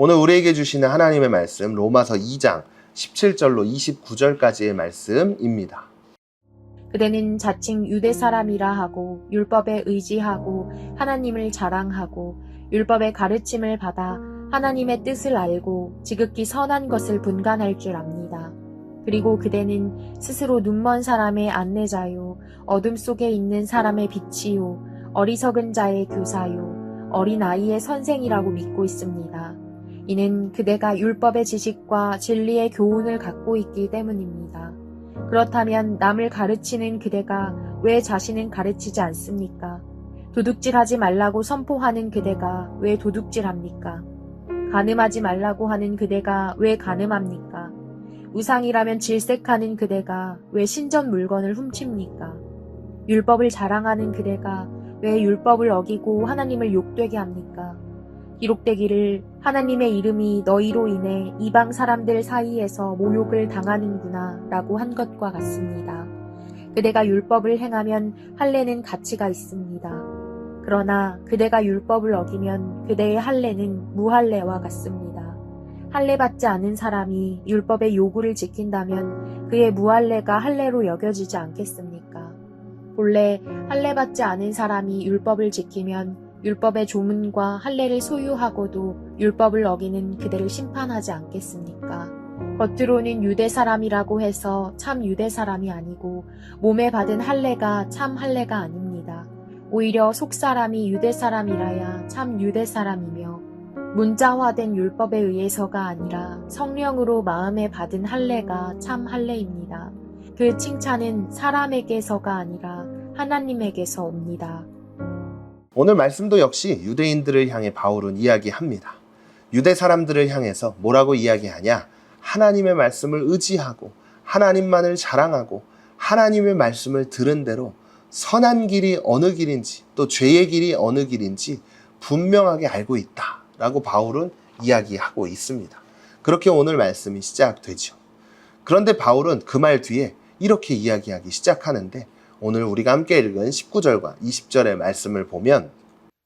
오늘 우리에게 주시는 하나님의 말씀 로마서 2장 17절로 29절까지의 말씀입니다. 그대는 자칭 유대 사람이라 하고 율법에 의지하고 하나님을 자랑하고 율법의 가르침을 받아 하나님의 뜻을 알고 지극히 선한 것을 분간할 줄 압니다. 그리고 그대는 스스로 눈먼 사람의 안내자요 어둠 속에 있는 사람의 빛이요 어리석은 자의 교사요 어린아이의 선생이라고 믿고 있습니다. 이는 그대가 율법의 지식과 진리의 교훈을 갖고 있기 때문입니다. 그렇다면 남을 가르치는 그대가 왜 자신은 가르치지 않습니까? 도둑질하지 말라고 선포하는 그대가 왜 도둑질합니까? 간음하지 말라고 하는 그대가 왜 간음합니까? 우상이라면 질색하는 그대가 왜 신전 물건을 훔칩니까? 율법을 자랑하는 그대가 왜 율법을 어기고 하나님을 욕되게 합니까? 기록되기를 하나님의 이름이 너희로 인해 이방 사람들 사이에서 모욕을 당하는구나 라고 한 것과 같습니다. 그대가 율법을 행하면 할례는 가치가 있습니다. 그러나 그대가 율법을 어기면 그대의 할례는 무할례와 같습니다. 할례 받지 않은 사람이 율법의 요구를 지킨다면 그의 무할례가 할례로 여겨지지 않겠습니까? 본래 할례 받지 않은 사람이 율법을 지키면 율법의 조문과 할례를 소유하고도 율법을 어기는 그대를 심판하지 않겠습니까? 겉으로는 유대 사람이라고 해서 참 유대 사람이 아니고 몸에 받은 할례가 참 할례가 아닙니다. 오히려 속 사람이 유대 사람이라야 참 유대 사람이며 문자화된 율법에 의해서가 아니라 성령으로 마음에 받은 할례가 참 할례입니다. 그 칭찬은 사람에게서가 아니라 하나님에게서 옵니다. 오늘 말씀도 역시 유대인들을 향해 바울은 이야기합니다. 유대 사람들을 향해서 뭐라고 이야기하냐? 하나님의 말씀을 의지하고 하나님만을 자랑하고 하나님의 말씀을 들은 대로 선한 길이 어느 길인지 또 죄의 길이 어느 길인지 분명하게 알고 있다 라고 바울은 이야기하고 있습니다. 그렇게 오늘 말씀이 시작되죠. 그런데 바울은 그 말 뒤에 이렇게 이야기하기 시작하는데 오늘 우리가 함께 읽은 19절과 20절의 말씀을 보면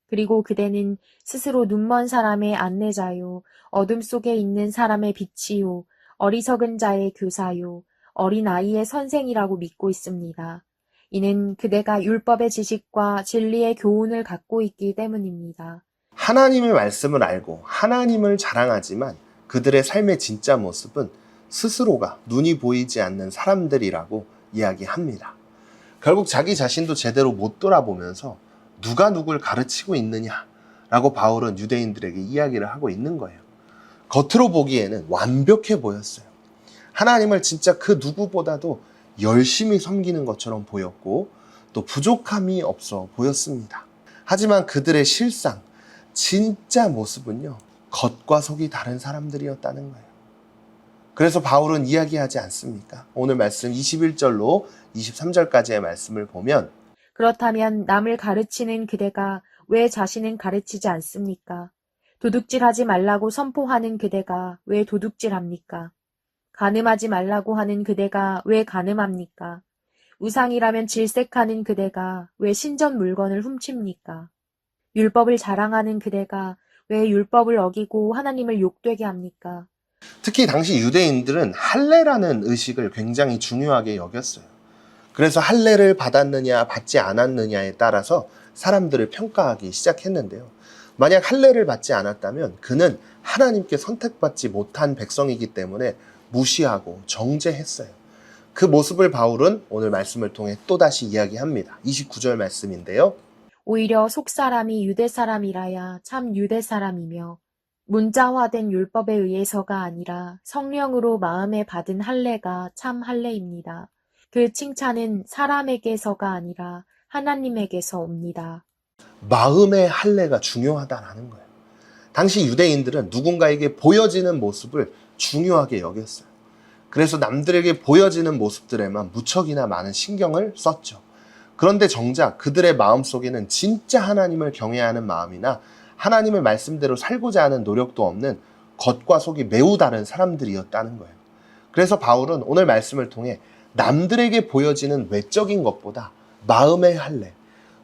그리고 그대는 스스로 눈먼 사람의 안내자요 어둠 속에 있는 사람의 빛이요 어리석은 자의 교사요 어린아이의 선생이라고 믿고 있습니다. 이는 그대가 율법의 지식과 진리의 교훈을 갖고 있기 때문입니다. 하나님의 말씀을 알고 하나님을 자랑하지만 그들의 삶의 진짜 모습은 스스로가 눈이 보이지 않는 사람들이라고 이야기합니다. 결국 자기 자신도 제대로 못 돌아보면서 누가 누굴 가르치고 있느냐라고 바울은 유대인들에게 이야기를 하고 있는 거예요. 겉으로 보기에는 완벽해 보였어요. 하나님을 진짜 그 누구보다도 열심히 섬기는 것처럼 보였고 또 부족함이 없어 보였습니다. 하지만 그들의 실상, 진짜 모습은요, 겉과 속이 다른 사람들이었다는 거예요. 그래서 바울은 이야기하지 않습니까? 오늘 말씀 21절로 23절까지의 말씀을 보면 그렇다면 남을 가르치는 그대가 왜 자신은 가르치지 않습니까? 도둑질하지 말라고 선포하는 그대가 왜 도둑질합니까? 간음하지 말라고 하는 그대가 왜 간음합니까? 우상이라면 질색하는 그대가 왜 신전 물건을 훔칩니까? 율법을 자랑하는 그대가 왜 율법을 어기고 하나님을 욕되게 합니까? 특히 당시 유대인들은 할례라는 의식을 굉장히 중요하게 여겼어요. 그래서 할례를 받았느냐 받지 않았느냐에 따라서 사람들을 평가하기 시작했는데요. 만약 할례를 받지 않았다면 그는 하나님께 선택받지 못한 백성이기 때문에 무시하고 정죄했어요. 그 모습을 바울은 오늘 말씀을 통해 또다시 이야기합니다. 29절 말씀인데요. 오히려 속 사람이 유대 사람이라야 참 유대 사람이며 문자화된 율법에 의해서가 아니라 성령으로 마음에 받은 할례가 참 할례입니다. 그 칭찬은 사람에게서가 아니라 하나님에게서 옵니다. 마음의 할례가 중요하다라는 거예요. 당시 유대인들은 누군가에게 보여지는 모습을 중요하게 여겼어요. 그래서 남들에게 보여지는 모습들에만 무척이나 많은 신경을 썼죠. 그런데 정작 그들의 마음속에는 진짜 하나님을 경외하는 마음이나 하나님의 말씀대로 살고자 하는 노력도 없는 겉과 속이 매우 다른 사람들이었다는 거예요. 그래서 바울은 오늘 말씀을 통해 남들에게 보여지는 외적인 것보다 마음의 할례,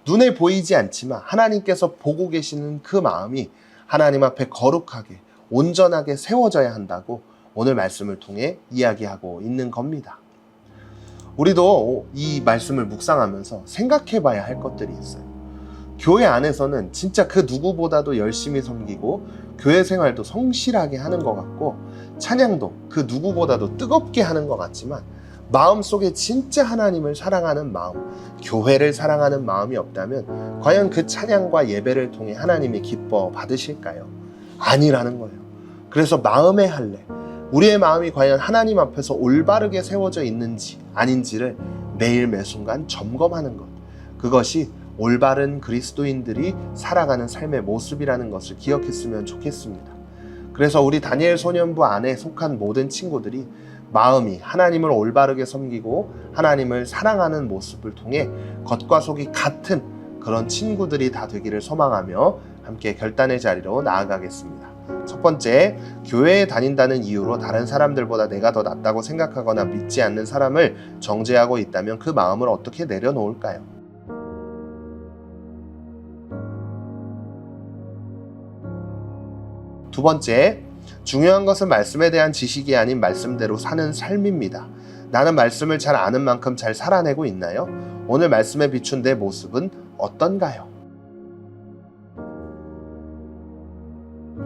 눈에 보이지 않지만 하나님께서 보고 계시는 그 마음이 하나님 앞에 거룩하게 온전하게 세워져야 한다고 오늘 말씀을 통해 이야기하고 있는 겁니다. 우리도 이 말씀을 묵상하면서 생각해 봐야 할 것들이 있어요. 교회 안에서는 진짜 그 누구보다도 열심히 섬기고 교회 생활도 성실하게 하는 것 같고 찬양도 그 누구보다도 뜨겁게 하는 것 같지만 마음속에 진짜 하나님을 사랑하는 마음, 교회를 사랑하는 마음이 없다면 과연 그 찬양과 예배를 통해 하나님이 기뻐 받으실까요? 아니라는 거예요. 그래서 마음의 할례, 우리의 마음이 과연 하나님 앞에서 올바르게 세워져 있는지 아닌지를 매일 매순간 점검하는 것, 그것이 올바른 그리스도인들이 살아가는 삶의 모습이라는 것을 기억했으면 좋겠습니다. 그래서 우리 다니엘 소년부 안에 속한 모든 친구들이 마음이 하나님을 올바르게 섬기고 하나님을 사랑하는 모습을 통해 겉과 속이 같은 그런 친구들이 다 되기를 소망하며 함께 결단의 자리로 나아가겠습니다. 첫 번째, 교회에 다닌다는 이유로 다른 사람들보다 내가 더 낫다고 생각하거나 믿지 않는 사람을 정죄하고 있다면 그 마음을 어떻게 내려놓을까요? 두 번째, 중요한 것은 말씀에 대한 지식이 아닌 말씀대로 사는 삶입니다. 나는 말씀을 잘 아는 만큼 잘 살아내고 있나요? 오늘 말씀에 비춘 내 모습은 어떤가요?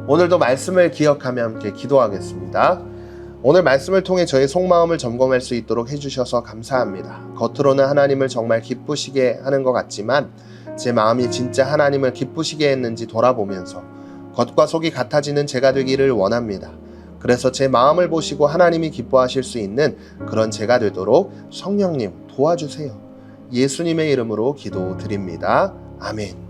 오늘도 말씀을 기억하며 함께 기도하겠습니다. 오늘 말씀을 통해 저의 속마음을 점검할 수 있도록 해주셔서 감사합니다. 겉으로는 하나님을 정말 기쁘시게 하는 것 같지만 제 마음이 진짜 하나님을 기쁘시게 했는지 돌아보면서 겉과 속이 같아지는 제가 되기를 원합니다. 그래서 제 마음을 보시고 하나님이 기뻐하실 수 있는 그런 제가 되도록 성령님 도와주세요. 예수님의 이름으로 기도드립니다. 아멘.